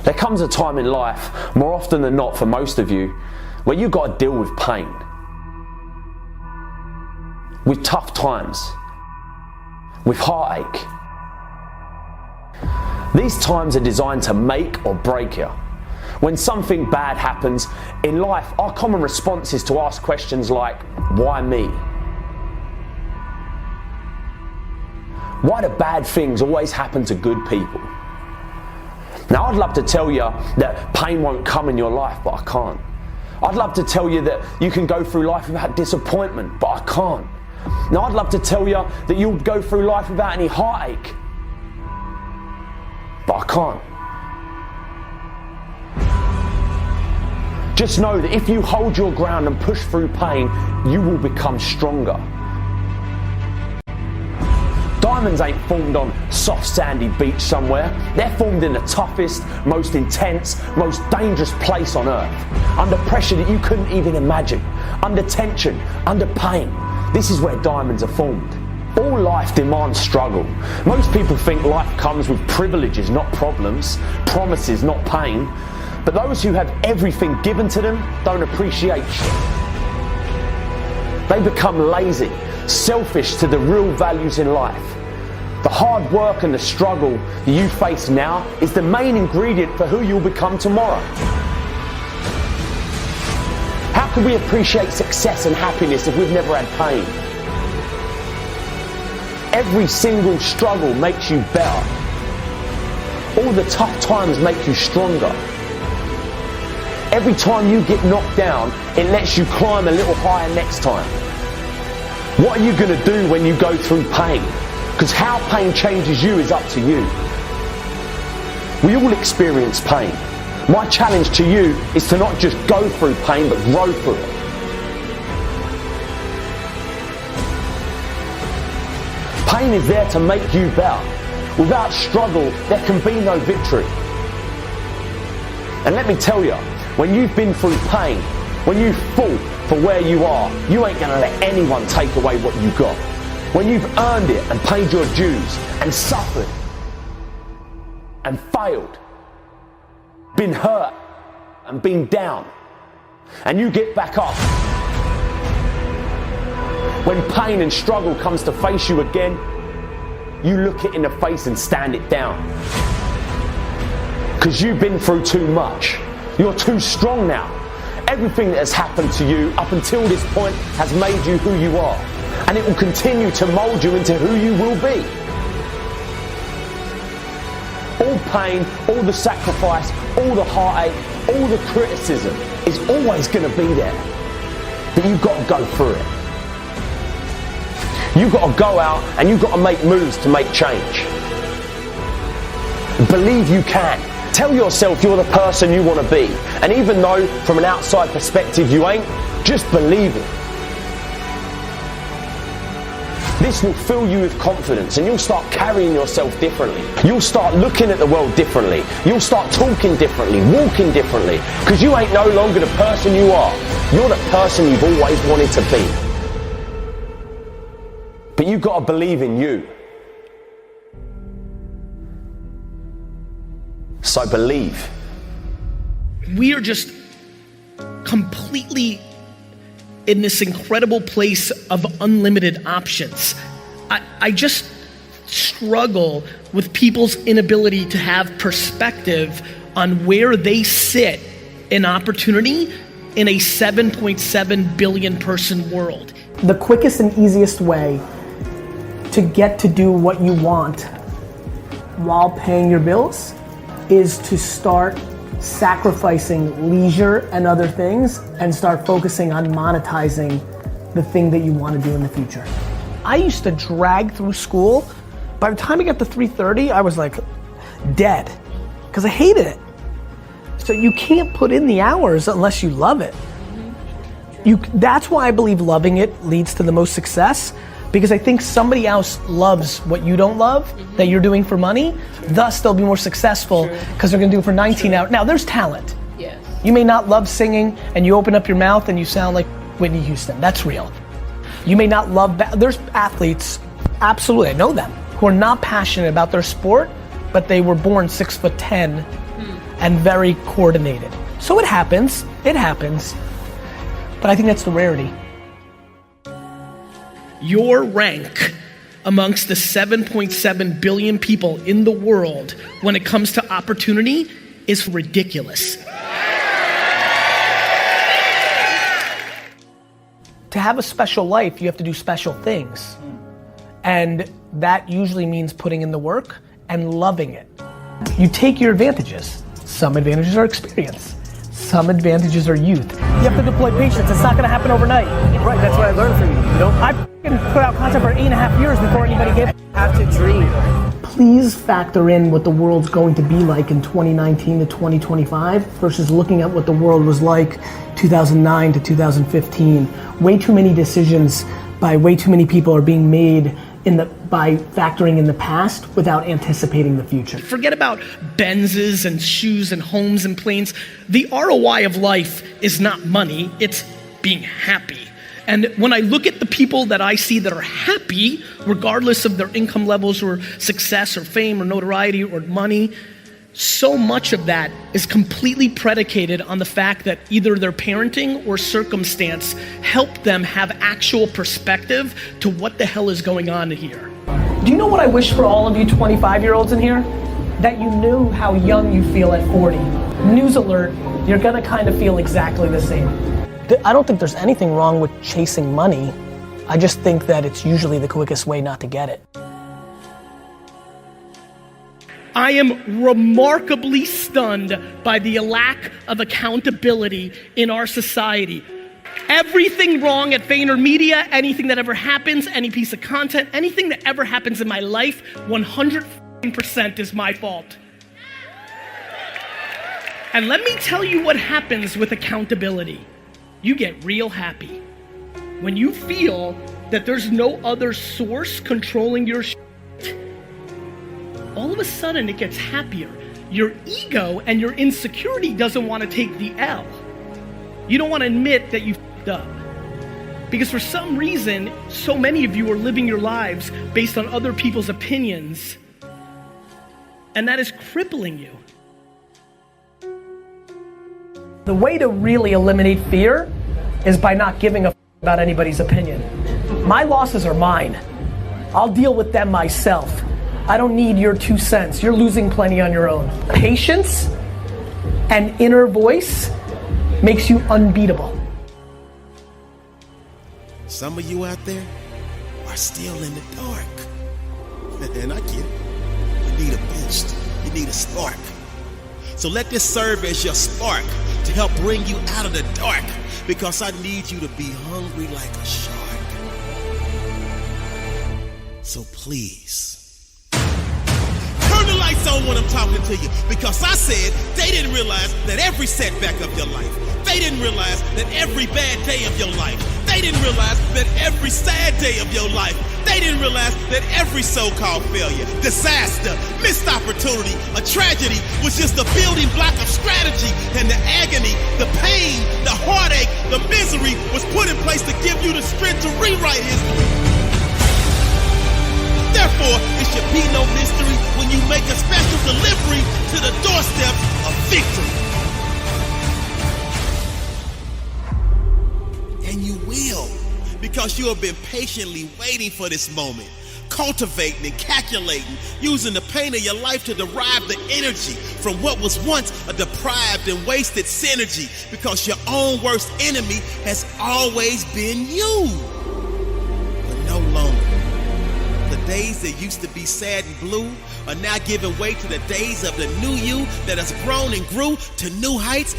There comes a time in life, more often than not for most of you, where you've got to deal with pain, with tough times, with heartache. These times are designed to make or break you. When something bad happens in life, our common response is to ask questions like, why me? Why do bad things always happen to good people? Now, I'd love to tell you that pain won't come in your life, but I can't. I'd love to tell you that you can go through life without disappointment, but I can't. Now, I'd love to tell you that you'll go through life without any heartache, but I can't. Just know that if you hold your ground and push through pain, you will become stronger. Diamonds ain't formed on soft sandy beach somewhere. They're formed in the toughest, most intense, most dangerous place on earth. Under pressure that you couldn't even imagine. Under tension, under pain. This is where diamonds are formed. All life demands struggle. Most people think life comes with privileges, not problems, promises, not pain. But those who have everything given to them don't appreciate shit. They become lazy, selfish to the real values in life. The hard work and the struggle you face now is the main ingredient for who you'll become tomorrow. How can we appreciate success and happiness if we've never had pain? Every single struggle makes you better. All the tough times make you stronger. Every time you get knocked down, it lets you climb a little higher next time. What are you going to do when you go through pain? Because how pain changes you is up to you. We all experience pain. My challenge to you is to not just go through pain, but grow through it. Pain is there to make you better. Without struggle, there can be no victory. And let me tell you, when you've been through pain, when you've fought for where you are, you ain't gonna let anyone take away what you got. When you've earned it and paid your dues and suffered and failed, been hurt and been down, and you get back up. When pain and struggle comes to face you again, you look it in the face and stand it down. Because you've been through too much. You're too strong now. Everything that has happened to you up until this point has made you who you are. And it will continue to mold you into who you will be. All pain, all the sacrifice, all the heartache, all the criticism is always going to be there. But you've got to go through it. You've got to go out and you've got to make moves to make change. Believe you can. Tell yourself you're the person you want to be. And even though from an outside perspective you ain't, just believe it. This will fill you with confidence and you'll start carrying yourself differently. You'll start looking at the world differently. You'll start talking differently, walking differently. Because you ain't no longer the person you are. You're the person you've always wanted to be. But you've got to believe in you. So believe. We are just completely in this incredible place of unlimited options. I just struggle with people's inability to have perspective on where they sit in opportunity in a 7.7 billion person world. The quickest and easiest way to get to do what you want while paying your bills is to start sacrificing leisure and other things and start focusing on monetizing the thing that you want to do in the future. I used to drag through school. By the time I got to 3:30, I was like dead because I hated it. So you can't put in the hours unless you love it. That's why I believe loving it leads to the most success, because I think somebody else loves what you don't love, that you're doing for money, thus they'll be more successful because they're gonna do it for 19 hours. Now there's talent. Yes. You may not love singing and you open up your mouth and you sound like Whitney Houston, that's real. You may not love, there's athletes, absolutely, I know them, who are not passionate about their sport, but they were born 6'10", and very coordinated. So it happens, but I think that's the rarity. Your rank amongst the 7.7 billion people in the world when it comes to opportunity is ridiculous. To have a special life, you have to do special things. And that usually means putting in the work and loving it. You take your advantages. Some advantages are experience. Some advantages are youth. You have to deploy patience. It's not gonna happen overnight. Right, that's what I learned from you. I put out content for 8.5 years before anybody gave. Have to dream. Please factor in what the world's going to be like in 2019 to 2025 versus looking at what the world was like 2009 to 2015. Way too many decisions by way too many people are being made by factoring in the past without anticipating the future. Forget about Benzes and shoes and homes and planes. The ROI of life is not money, it's being happy. And when I look at the people that I see that are happy, regardless of their income levels or success or fame or notoriety or money, so much of that is completely predicated on the fact that either their parenting or circumstance helped them have actual perspective to what the hell is going on here. Do you know what I wish for all of you 25-year-olds in here? That you knew how young you feel at 40. News alert, you're gonna kind of feel exactly the same. I don't think there's anything wrong with chasing money. I just think that it's usually the quickest way not to get it. I am remarkably stunned by the lack of accountability in our society. Everything wrong at VaynerMedia, anything that ever happens, any piece of content, anything that ever happens in my life, 100% is my fault. And let me tell you what happens with accountability. You get real happy. When you feel that there's no other source controlling your shit, all of a sudden it gets happier. Your ego and your insecurity doesn't want to take the L. You don't want to admit that you f***ed up. Because for some reason, so many of you are living your lives based on other people's opinions, and that is crippling you. The way to really eliminate fear is by not giving a f*** about anybody's opinion. My losses are mine. I'll deal with them myself. I don't need your 2 cents. You're losing plenty on your own. Patience and inner voice makes you unbeatable. Some of you out there are still in the dark. And I get it. You need a boost. You need a spark. So let this serve as your spark to help bring you out of the dark, because I need you to be hungry like a shark. So please, turn the lights on when I'm talking to you, because I said they didn't realize that every setback of your life, they didn't realize that every bad day of your life, they didn't realize that every sad day of your life, they didn't realize that every so-called failure, disaster, missed opportunity, a tragedy was just the building block of strategy, and the agony, the pain, the heartache, the misery was put in place to give you the strength to rewrite history. Therefore, it should be no mystery when you make a special delivery to the doorstep of victory. And you will, because you have been patiently waiting for this moment, cultivating and calculating, using the pain of your life to derive the energy from what was once a deprived and wasted synergy, because your own worst enemy has always been you, but no longer. The days that used to be sad and blue are now giving way to the days of the new you that has grown and grew to new heights